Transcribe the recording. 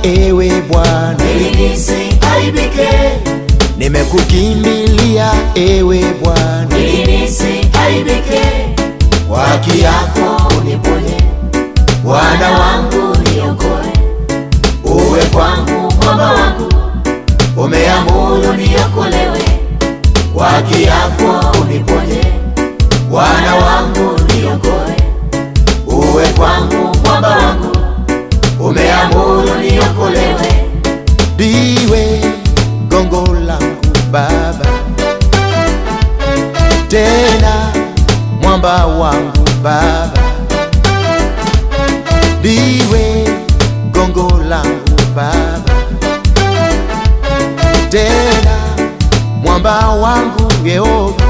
ewe Bwana, ili nisiaibike. nimekukimbilia ewe Bwana, ili nisiaibike. kwa haki yako Uniponye Bwana wangu, niokoe, uwe kwangu mwamba wangu, umeamuru niokolewe. kwa haki yako Uniponye Bwana wangu, niokoe, uwe kwangu mwamba wangu, umeamuru niokolewe. ndiwe gongo langu Baba, tena mwamba wangu Baba, ndiwe gongo langu Baba, tena mwamba wangu Yehova.